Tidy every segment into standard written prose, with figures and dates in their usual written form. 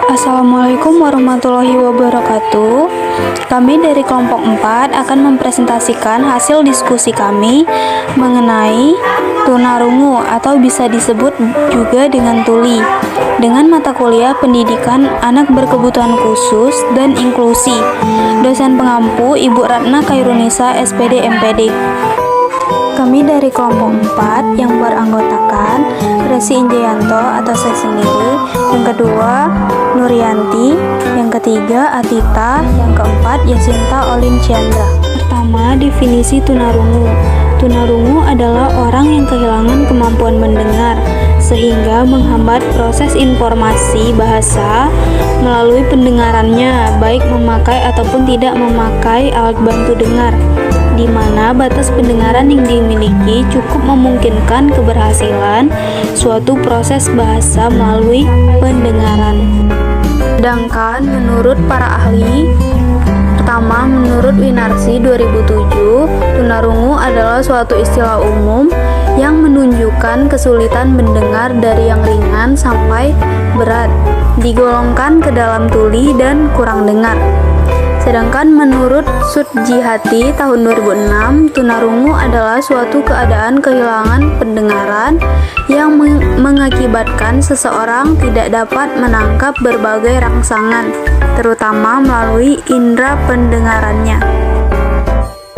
Assalamualaikum warahmatullahi wabarakatuh. Kami dari kelompok 4 akan mempresentasikan hasil diskusi kami mengenai tunarungu atau bisa disebut juga dengan tuli dengan mata kuliah pendidikan anak berkebutuhan khusus dan inklusi. Dosen pengampu Ibu Ratna Khairunisa SPD MPD. Kami dari kelompok 4 yang beranggotakan Resi Injayanto atau saya sendiri, yang kedua Nurianti, yang ketiga Atita, yang keempat Yasinta Olin Chandra. Pertama, definisi tunarungu. Tunarungu adalah orang yang kehilangan kemampuan mendengar sehingga menghambat proses informasi bahasa melalui pendengarannya, baik memakai ataupun tidak memakai alat bantu dengar, di mana batas pendengaran yang dimiliki cukup memungkinkan keberhasilan suatu proses bahasa melalui pendengaran. Sedangkan menurut para ahli, pertama, menurut Winarsi 2007, tunarungu adalah suatu istilah umum yang menunjukkan kesulitan mendengar dari yang ringan sampai berat, digolongkan ke dalam tuli dan kurang dengar. Sedangkan menurut Sudjihati tahun 2006, tunarungu adalah suatu keadaan kehilangan pendengaran yang mengakibatkan seseorang tidak dapat menangkap berbagai rangsangan, terutama melalui indera pendengarannya.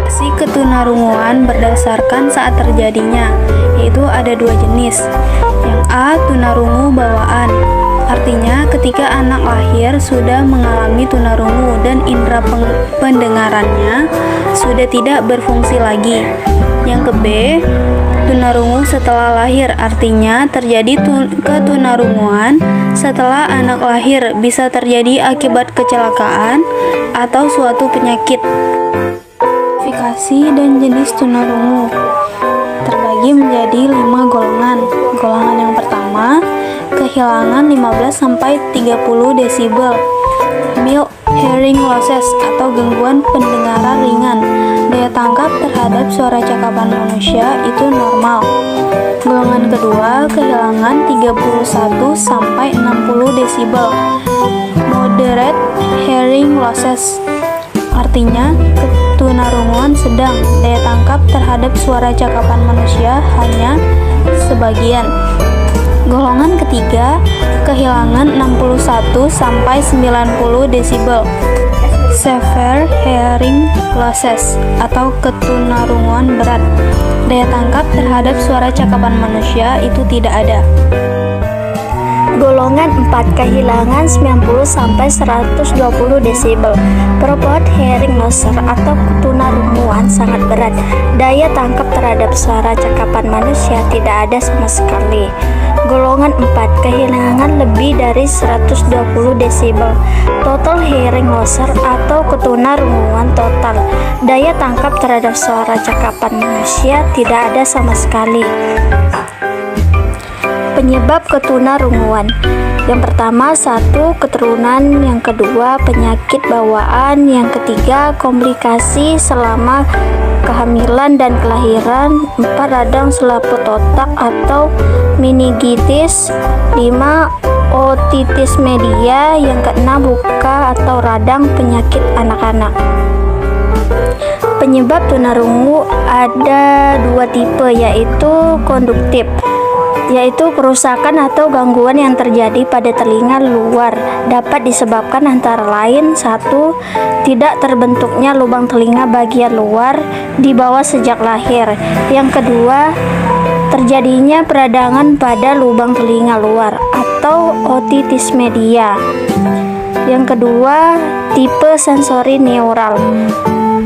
Si ketunarunguan berdasarkan saat terjadinya, yaitu ada dua jenis. Yang A, tunarungu bawaan. Artinya ketika anak lahir sudah mengalami tunarungu dan indera pendengarannya sudah tidak berfungsi lagi. Yang ke B, tunarungu setelah lahir. Artinya terjadi ketunarunguan setelah anak lahir, bisa terjadi akibat kecelakaan atau suatu penyakit. Klasifikasi dan jenis tunarungu terbagi menjadi 5 golongan. Golongan yang pertama, kehilangan 15-30 desibel, mild hearing losses atau gangguan pendengaran ringan. Daya tangkap terhadap suara cakapan manusia itu normal. Golongan kedua, kehilangan 31-60 desibel, moderate hearing losses. Artinya ketunarunguan sedang, daya tangkap terhadap suara cakapan manusia hanya sebagian. Golongan ketiga, kehilangan 61-90 desibel, severe hearing losses atau ketunarunguan berat. Daya tangkap terhadap suara cakapan manusia itu tidak ada. Golongan 4, kehilangan 90-120 desibel, profound hearing loss atau ketunarunguan sangat berat. Daya tangkap terhadap suara cakapan manusia tidak ada sama sekali. Golongan 4, kehilangan lebih dari 120 desibel, total hearing loss atau ketunarunguan total. Daya tangkap terhadap suara cakapan manusia tidak ada sama sekali. Penyebab ketunarunguan. Yang pertama, 1, keturunan. Yang kedua, penyakit bawaan. Yang ketiga, komplikasi selama kehamilan dan kelahiran. 4, radang selaput otak atau meningitis. 5, otitis media. Yang keenam, luka atau radang penyakit anak-anak. Penyebab tunarungu ada 2 tipe, yaitu konduktif, yaitu kerusakan atau gangguan yang terjadi pada telinga luar, dapat disebabkan antara lain 1, tidak terbentuknya lubang telinga bagian luar di bawah sejak lahir. Yang kedua, terjadinya peradangan pada lubang telinga luar atau otitis media. Yang kedua, tipe sensori neural,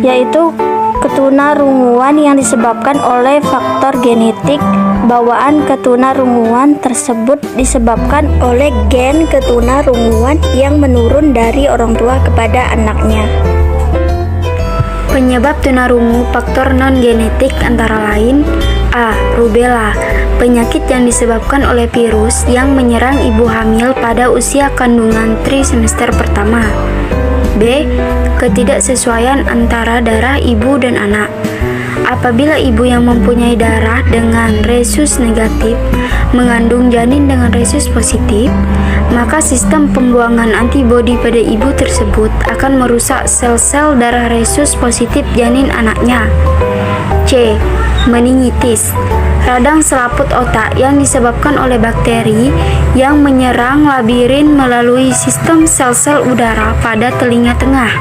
yaitu ketunarunguan yang disebabkan oleh faktor genetik. Bawaan ketunarunguan tersebut disebabkan oleh gen ketunarunguan yang menurun dari orang tua kepada anaknya. Penyebab tunarungu faktor non-genetik antara lain: A. Rubella, penyakit yang disebabkan oleh virus yang menyerang ibu hamil pada usia kandungan trimester pertama. B. Ketidaksesuaian antara darah ibu dan anak. Apabila ibu yang mempunyai darah dengan resus negatif mengandung janin dengan resus positif, maka sistem pembuangan antibodi pada ibu tersebut akan merusak sel-sel darah resus positif janin anaknya. C. Meningitis, radang selaput otak yang disebabkan oleh bakteri yang menyerang labirin melalui sistem sel-sel udara pada telinga tengah.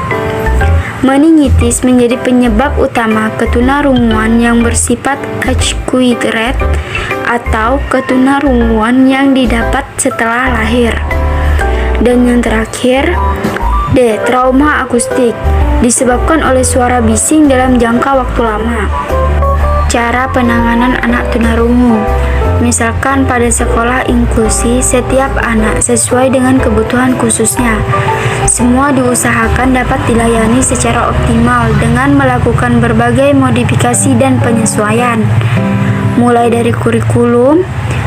Meningitis menjadi penyebab utama ketunarunguan yang bersifat acquired atau ketunarunguan yang didapat setelah lahir. Dan yang terakhir, D. Trauma akustik, disebabkan oleh suara bising dalam jangka waktu lama. Cara penanganan anak tunarungu, misalkan pada sekolah inklusi, setiap anak sesuai dengan kebutuhan khususnya. Semua diusahakan dapat dilayani secara optimal dengan melakukan berbagai modifikasi dan penyesuaian, mulai dari kurikulum,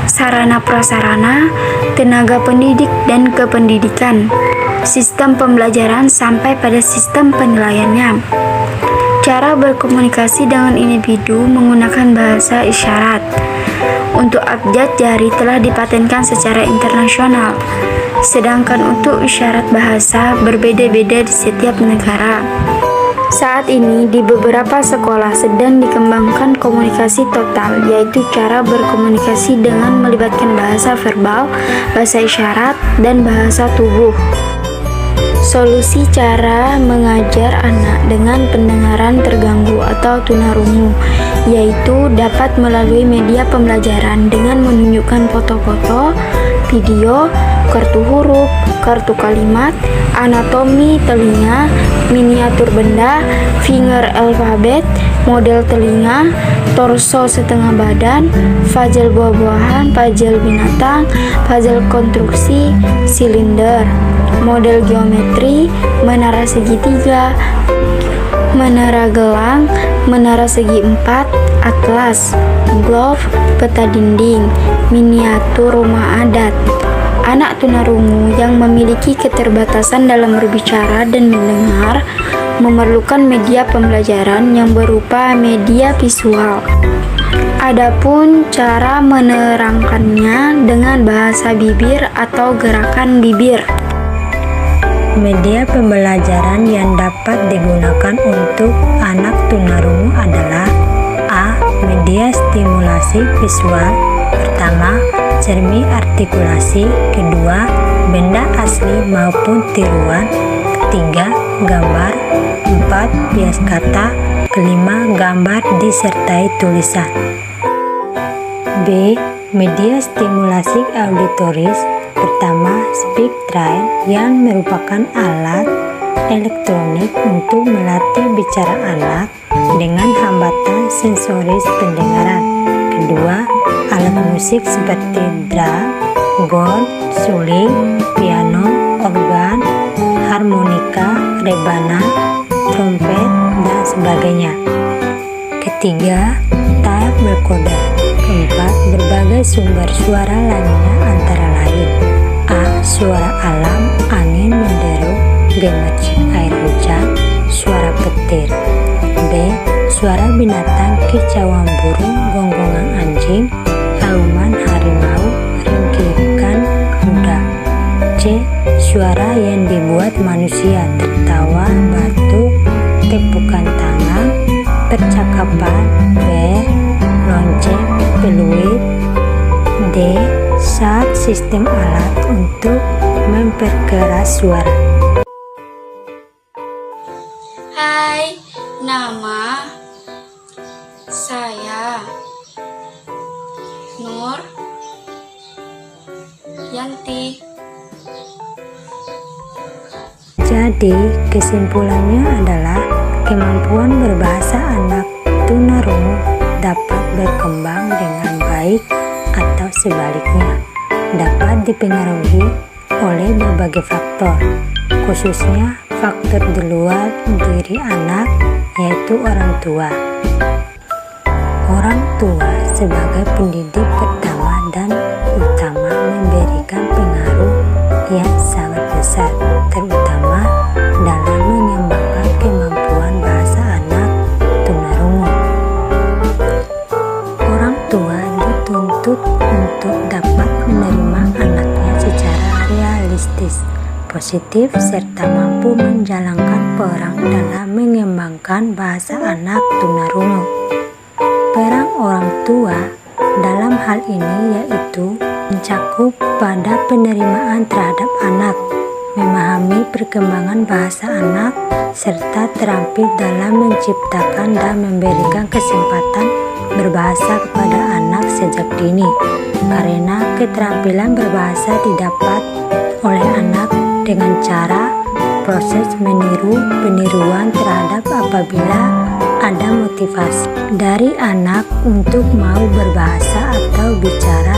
sarana prasarana, tenaga pendidik dan kependidikan, sistem pembelajaran sampai pada sistem penilaiannya. Cara berkomunikasi dengan individu menggunakan bahasa isyarat. Untuk abjad jari telah dipatenkan secara internasional, sedangkan untuk isyarat bahasa berbeda-beda di setiap negara. Saat ini di beberapa sekolah sedang dikembangkan komunikasi total, yaitu cara berkomunikasi dengan melibatkan bahasa verbal, bahasa isyarat, dan bahasa tubuh. Solusi cara mengajar anak dengan pendengaran terganggu atau tunarungu, yaitu dapat melalui media pembelajaran dengan menunjukkan foto-foto, video, kartu huruf, kartu kalimat, anatomi telinga, miniatur benda, finger alphabet, model telinga, torso setengah badan, puzzle buah-buahan, puzzle binatang, puzzle konstruksi, silinder, model geometri, menara segitiga, menara gelang, menara segi empat, atlas, glove, peta dinding, miniatur rumah adat. Anak tunarungu yang memiliki keterbatasan dalam berbicara dan mendengar memerlukan media pembelajaran yang berupa media visual. Adapun cara menerangkannya dengan bahasa bibir atau gerakan bibir. Media pembelajaran yang dapat digunakan untuk anak tunarungu adalah A. Media stimulasi visual. Pertama, cermin artikulasi. Kedua, benda asli maupun tiruan. Ketiga, gambar. Empat, bias kata. Kelima, gambar disertai tulisan. B. Media stimulasi auditoris. Pertama, speak train yang merupakan alat elektronik untuk melatih bicara anak dengan hambatan sensoris pendengaran. Kedua, alat musik seperti drum, gong, suling, piano, organ, harmonika, rebana, trompet, dan sebagainya. Ketiga, tape recorder. Keempat, berbagai sumber suara lainnya antara lain A. Suara alam, angin menderu, gemercik air hujan, suara petir. B. Suara binatang, kicauan burung, gonggongan anjing, auman harimau, ringkikan kuda. C. Suara yang dibuat manusia, tertawa, batuk, tepukan tangan, percakapan, lonceng, peluit. D. Sound sistem alat untuk memperkeras suara. Hai, nama saya Nur Yanti. Jadi, kesimpulannya adalah kemampuan berbahasa anak tunarungu dapat berkembang dengan baik atau sebaliknya dapat dipengaruhi oleh berbagai faktor, khususnya faktor di luar diri anak, yaitu orang tua. Orang tua sebagai pendidik pertama dan utama memberikan pengaruh yang sangat besar, terutama dalam mengembangkan kemampuan bahasa anak tunarungu. positif serta mampu menjalankan peran dalam mengembangkan bahasa anak tunarungu. Peran orang tua dalam hal ini yaitu mencakup pada penerimaan terhadap anak, memahami perkembangan bahasa anak, serta terampil dalam menciptakan dan memberikan kesempatan berbahasa kepada anak sejak dini. Karena keterampilan berbahasa didapat oleh anak dengan cara proses peniruan terhadap apabila ada motivasi dari anak untuk mau berbahasa atau bicara,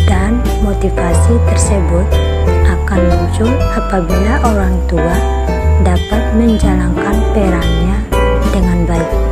dan motivasi tersebut akan muncul apabila orang tua dapat menjalankan perannya dengan baik.